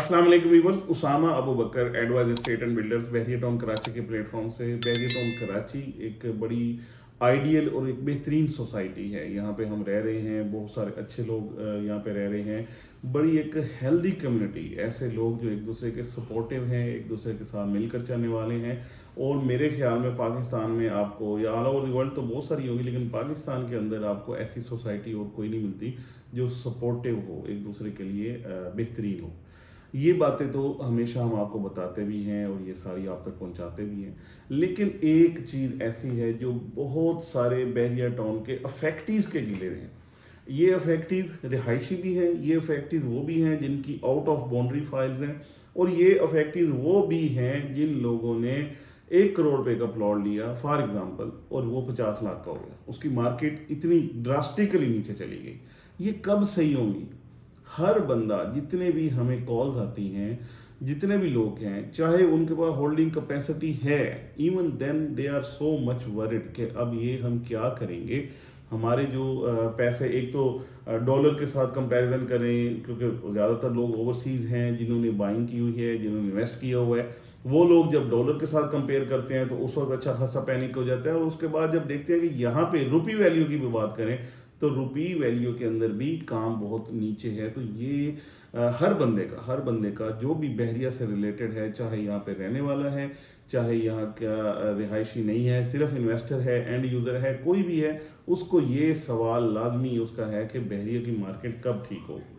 अस्सलाम वालेकुम viewers, Usama Abu Bakar advise state and builders Bahria town Karachi के प्लेटफॉर्म से। बहरिया टाउन कराची एक बड़ी आइडियल और एक बेहतरीन सोसाइटी है। यहाँ पे हम रह रहे हैं, बहुत सारे अच्छे लोग यहाँ पे रह रहे हैं। बड़ी एक हेल्दी कम्युनिटी, ऐसे लोग जो एक दूसरे के सपोर्टिव हैं, एक दूसरे के साथ मिलकर चलने वाले हैं। और मेरे ख्याल में पाकिस्तान में आपको, या ऑल ओवर द वर्ल्ड तो बहुत सारी होगी, लेकिन पाकिस्तान के अंदर आपको ऐसी सोसाइटी और कोई नहीं मिलती जो सपोर्टिव हो, एक दूसरे के लिए बेहतरीन हो। ये बातें तो हमेशा हम आपको बताते भी हैं और ये सारी आप तक पहुंचाते भी हैं, लेकिन एक चीज़ ऐसी है जो बहुत सारे बहरिया टाउन के अफेक्टीज़ के गिले हैं। ये अफेक्टीज़ रिहायशी भी हैं, ये अफेक्टीज़ वो भी हैं जिनकी आउट ऑफ बाउंड्री फाइल्स हैं, और ये अफेक्टीज़ वो भी हैं जिन लोगों ने 1 करोड़ रुपए का प्लॉट लिया फॉर एग्जांपल, और वो 50 लाख का हो गया। उसकी मार्केट इतनी ड्रास्टिकली नीचे चली गई। ये कब सही होंगी? हर बंदा, जितने भी हमें कॉल्स आती हैं, जितने भी लोग हैं, चाहे उनके पास होल्डिंग कैपेसिटी है, even then they are so much worried कि अब ये हम क्या करेंगे। हमारे जो पैसे, एक तो डॉलर के साथ कंपैरिजन करें, क्योंकि ज़्यादातर लोग ओवरसीज़ हैं जिन्होंने बाइंग की हुई है, जिन्होंने इन्वेस्ट किया हुआ है। वो लोग जब डॉलर के साथ कंपेयर करते हैं तो उस वक्त अच्छा खासा पैनिक हो जाता है, और उसके बाद जब देखते हैं कि यहाँ पे रुपी वैल्यू की भी बात करें तो रुपी वैल्यू के अंदर भी काम बहुत नीचे है। तो ये हर बंदे का जो भी बहरिया से रिलेटेड है, चाहे यहाँ पे रहने वाला है, चाहे यहाँ का रिहायशी नहीं है, सिर्फ इन्वेस्टर है, एंड यूज़र है, कोई भी है, उसको ये सवाल लाजमी उसका है कि बहरिया की मार्केट कब ठीक होगी।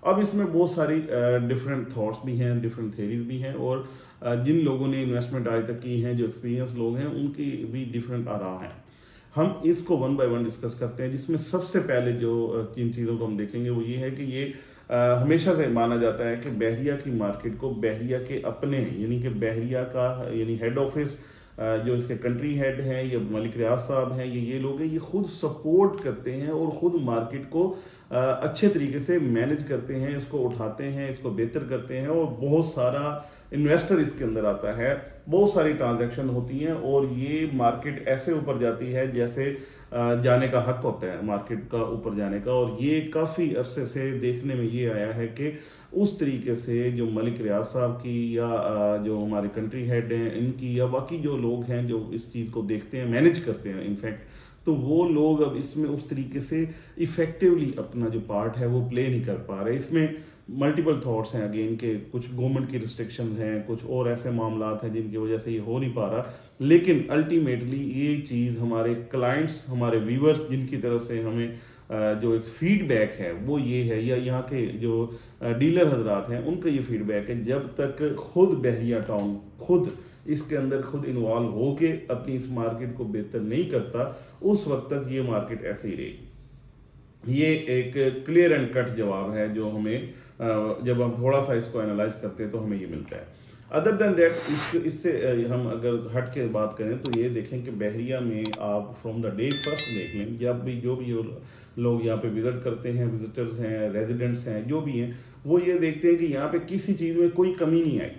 अब इसमें बहुत सारी डिफरेंट थॉट्स भी हैं, डिफरेंट थेरीज भी हैं, और जिन लोगों ने इन्वेस्टमेंट आज तक की हैं, जो एक्सपीरियंस लोग हैं, उनकी भी डिफरेंट आरा हैं। हम इसको वन बाय वन डिस्कस करते हैं, जिसमें सबसे पहले जो जिन चीज़ों को हम देखेंगे वो ये है कि ये हमेशा से माना जाता है कि बहरिया की मार्केट को बहरिया के अपने, यानी कि बहरिया का यानी हेड ऑफिस, जो इसके कंट्री हेड हैं, ये मलिक रियाज साहब हैं, ये लोग हैं, ये खुद सपोर्ट करते हैं और ख़ुद मार्केट को अच्छे तरीके से मैनेज करते हैं, इसको उठाते हैं, इसको बेहतर करते हैं, और बहुत सारा इन्वेस्टर इसके अंदर आता है, बहुत सारी ट्रांजैक्शन होती हैं, और ये मार्केट ऐसे ऊपर जाती है जैसे जाने का हक होता है मार्केट का ऊपर जाने का। और ये काफ़ी अरसे से देखने में ये आया है कि उस तरीके से जो मलिक रियाज साहब की, या जो हमारे कंट्री हेड हैं इनकी, या बाकी जो लोग हैं जो इस चीज़ को देखते हैं, मैनेज करते हैं इनफैक्ट, तो वो लोग अब इसमें उस तरीके से इफ़ेक्टिवली अपना जो पार्ट है वो प्ले नहीं कर पा रहे। इसमें मल्टीपल थॉट्स हैं अगेन के, कुछ गवर्नमेंट की रिस्ट्रिक्शन हैं, कुछ और ऐसे मामला हैं जिनकी वजह से ये हो नहीं पा रहा। लेकिन अल्टीमेटली ये चीज़ हमारे क्लाइंट्स, हमारे व्यूअर्स जिनकी तरफ से हमें जो एक फीडबैक है वो ये है, या यहाँ के जो डीलर हजरात हैं उनका ये फीडबैक है, जब तक खुद बहरिया टाउन खुद इसके अंदर खुद इन्वॉल्व होके अपनी इस मार्केट को बेहतर नहीं करता, उस वक्त तक ये मार्केट ऐसे ही रहेगी। ये एक क्लियर एंड कट जवाब है जो हमें जब हम थोड़ा सा इसको एनालाइज करते हैं तो हमें ये मिलता है। अदर देन दैट, इससे हम अगर हट के बात करें तो ये देखें कि बहरिया में आप फ्रॉम द डे फर्स्ट देख लें, जब भी जो भी लोग यहाँ पे विजिट करते हैं, विजिटर्स हैं, रेजिडेंट्स हैं, जो भी हैं, वो ये देखते हैं कि यहाँ पे किसी चीज़ में कोई कमी नहीं आई।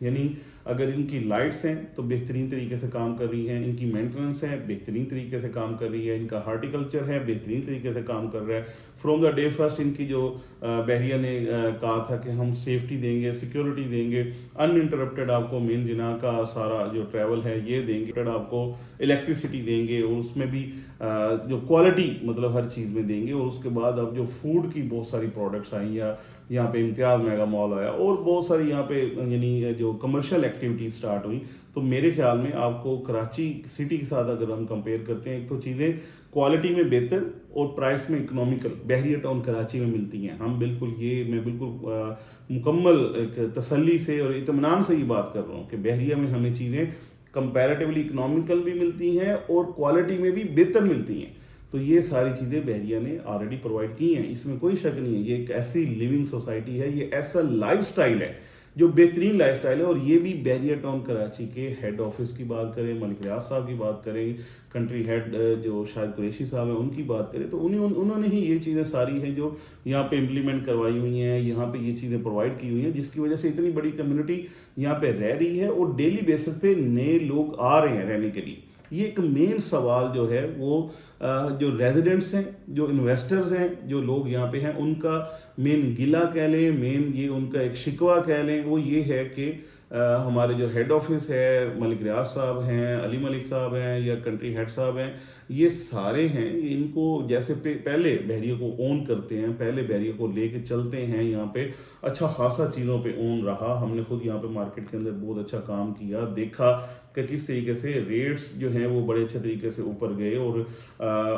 यानी अगर इनकी लाइट्स हैं तो बेहतरीन तरीके से काम कर रही हैं, इनकी मेंटेनेंस है बेहतरीन तरीके से काम कर रही है, इनका हार्टिकल्चर है बेहतरीन तरीके से काम कर रहा है। फ्रॉम द डे फर्स्ट इनकी जो बहरिया ने कहा था कि हम सेफ्टी देंगे, सिक्योरिटी देंगे, अनइंटरप्टेड आपको मेन जिना का सारा जो ट्रैवल है ये देंगे, आपको इलेक्ट्रिसिटी देंगे, और उसमें भी जो क्वालिटी मतलब हर चीज़ में देंगे। और उसके बाद अब जो फूड की बहुत सारी प्रोडक्ट्स आई, या यहाँ पे इम्तियाज़ मेगा मॉल आया, और बहुत सारी यहाँ पे यानी जो कमर्शियल एक्टिविटीज स्टार्ट हुई, तो मेरे ख्याल में आपको कराची सिटी के साथ अगर हम कंपेयर करते हैं, एक तो चीज़ें क्वालिटी में बेहतर और प्राइस में इकोनॉमिकल बहरिया टाउन कराची में मिलती हैं। मैं बिल्कुल मुकम्मल एक तसल्ली से और इत्मीनान से ये बात कर रहा हूँ कि बहरिया में हमें चीज़ें कंपैरेटिवली इकोनॉमिकल भी मिलती हैं और क्वालिटी में भी बेहतर मिलती हैं। तो ये सारी चीज़ें बहरिया ने ऑलरेडी प्रोवाइड की हैं, इसमें कोई शक नहीं है। ये एक ऐसी लिविंग सोसाइटी है, ये ऐसा लाइफस्टाइल है जो बेहतरीन लाइफस्टाइल है। और ये भी बहरिया टाउन कराची के हेड ऑफिस की बात करें, मलिक रियाज साहब की बात करें, कंट्री हेड जो शायद कुरैशी साहब हैं उनकी बात करें, तो उन्होंने ही ये चीज़ें सारी हैं जो यहाँ पे इम्प्लीमेंट करवाई हुई हैं, यहाँ पे ये चीज़ें प्रोवाइड की हुई हैं, जिसकी वजह से इतनी बड़ी कम्युनिटी यहाँ पे रह रही है, और डेली बेसिस पे नए लोग आ रहे हैं रहने के लिए। یہ ایک مین سوال جو ہے وہ جو ریزیڈنٹس ہیں، جو انویسٹرز ہیں، جو لوگ یہاں پہ ہیں، ان کا مین گلہ کہہ لیں، مین یہ ان کا ایک شکوہ کہہ لیں، وہ یہ ہے کہ ہمارے جو ہیڈ آفس ہے، ملک ریاض صاحب ہیں، علی ملک صاحب ہیں، یا کنٹری ہیڈ صاحب ہیں، یہ سارے ہیں، ان کو جیسے پہلے بحریہ کو اون کرتے ہیں، پہلے بحریہ کو لے کے چلتے ہیں، یہاں پہ اچھا خاصا چیزوں پہ اون رہا، ہم نے خود یہاں پہ مارکیٹ کے اندر بہت اچھا کام کیا، دیکھا کہ کس طریقے سے ریٹس جو ہیں وہ بڑے اچھے طریقے سے اوپر گئے، اور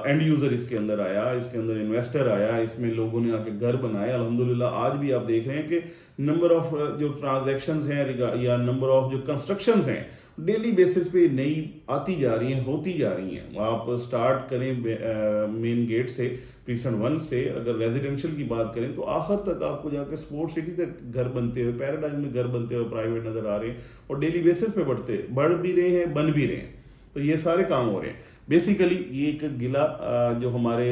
اینڈ یوزر اس کے اندر آیا، اس کے اندر انویسٹر آیا، اس میں لوگوں نے آ کے گھر بنائے الحمدللہ۔ آج بھی آپ دیکھ رہے ہیں کہ نمبر آف جو ٹرانزیکشنز ہیں یا نمبر آف جو کنسٹرکشنز ہیں ڈیلی بیسس پہ نئی آتی جا رہی ہیں، ہوتی جا رہی ہیں۔ آپ سٹارٹ کریں مین گیٹ سے، پریسنٹ 1 سے، اگر ریزیڈینشیل کی بات کریں تو آخر تک آپ کو جا کے اسپورٹ سٹی تک گھر بنتے ہوئے، پیراڈائز میں گھر بنتے ہوئے پرائیویٹ نظر آ رہے ہیں، اور ڈیلی بیسس پہ بڑھ بھی رہے ہیں، بن بھی رہے ہیں۔ تو یہ سارے کام ہو رہے ہیں۔ بیسیکلی یہ ایک گلہ جو ہمارے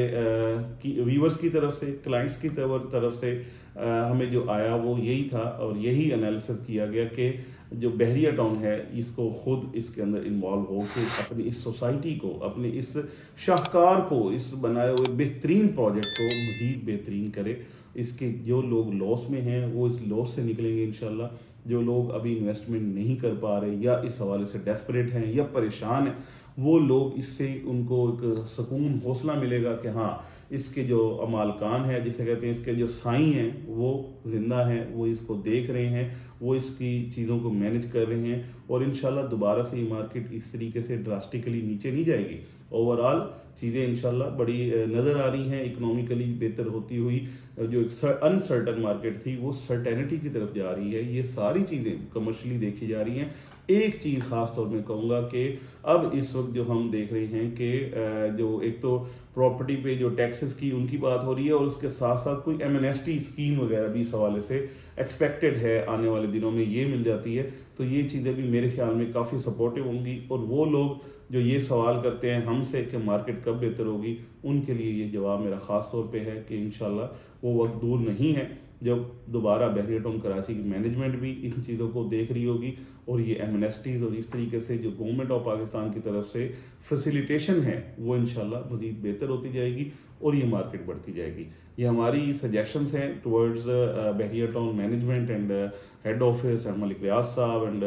ویورز کی طرف سے، کلائنٹس کی طرف سے ہمیں جو آیا وہ یہی تھا، اور یہی انالیسس کیا گیا کہ جو بحریہ ٹاؤن ہے اس کو خود اس کے اندر انوالو ہو کے اپنی اس سوسائٹی کو، اپنے اس شاہکار کو، اس بنائے ہوئے بہترین پروجیکٹ کو مزید بہترین کرے۔ اس کے جو لوگ لاس میں ہیں وہ اس لاس سے نکلیں گے انشاءاللہ، جو لوگ ابھی انویسٹمنٹ نہیں کر پا رہے یا اس حوالے سے ڈیسپریٹ ہیں یا پریشان ہیں، وہ لوگ اس سے ان کو ایک سکون، حوصلہ ملے گا کہ ہاں اس کے جو مالکان ہیں، جسے کہتے ہیں اس کے جو سائیں ہیں، وہ زندہ ہیں، وہ اس کو دیکھ رہے ہیں، وہ اس کی چیزوں کو مینج کر رہے ہیں، اور انشاءاللہ دوبارہ سے یہ مارکیٹ اس طریقے سے ڈراسٹکلی نیچے نہیں جائے گی۔ اوورآل چیزیں انشاءاللہ بڑی نظر آ رہی ہیں، اکنامیکلی بہتر ہوتی ہوئی، جو ایک انسرٹن مارکیٹ تھی وہ سرٹینٹی کی طرف جا رہی ہے۔ یہ ساری چیزیں کمرشلی دیکھی جا رہی ہیں۔ ایک چیز خاص طور میں کہوں گا کہ اب اس وقت جو ہم دیکھ رہے ہیں کہ جو ایک تو پراپرٹی پہ جو ٹیکسز کی ان کی بات ہو رہی ہے، اور اس کے ساتھ ساتھ کوئی ایمنیسٹی اسکیم وغیرہ بھی اس حوالے سے ایکسپیکٹڈ ہے آنے والے دنوں میں، یہ مل جاتی ہے، تو یہ چیزیں بھی میرے خیال میں کافی سپورٹیو ہوں گی۔ اور وہ لوگ جو یہ سوال کرتے ہیں ہم سے کہ مارکیٹ کب بہتر ہوگی، ان کے لیے یہ جواب میرا خاص طور پہ ہے کہ انشاءاللہ وہ وقت دور نہیں ہے جب دوبارہ بحریہ ٹاؤن کراچی کی مینجمنٹ بھی ان چیزوں کو دیکھ رہی ہوگی، اور یہ ایمنیسٹیز اور اس طریقے سے جو گورنمنٹ آف پاکستان کی طرف سے فیسیلیٹیشن ہے وہ انشاءاللہ مزید بہتر ہوتی جائے گی، اور یہ مارکیٹ بڑھتی جائے گی۔ یہ ہماری سجیشنز ہیں towards Bahria town management and head office and Malik Riaz صاحب اینڈ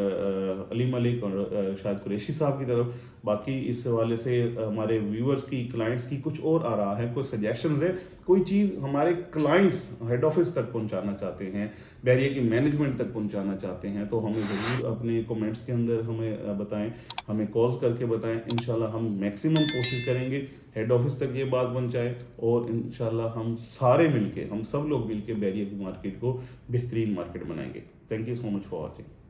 علی ملک اور شاہد قریشی صاحب کی طرف۔ باقی اس حوالے سے ہمارے ویورز کی، کلائنٹس کی کچھ اور آراء ہیں، کوئی سجیشنز ہیں، کوئی چیز ہمارے کلائنٹس ہیڈ آفس تک پہنچانا چاہتے ہیں، بحریہ کی مینجمنٹ تک پہنچانا چاہتے ہیں، تو ہمیں ضرور اپنے کومنٹس کے اندر ہمیں بتائیں، ہمیں کالز کر کے بتائیں۔ انشاءاللہ ہم میکسیمم کوشش کریں گے ہیڈ آفس تک یہ بات پہنچائے، اور انشاءاللہ ہم سارے مل کے، ہم سب لوگ مل کے بحریہ کی مارکیٹ کو بہترین مارکیٹ بنائیں گے۔ Thank you so much for watching.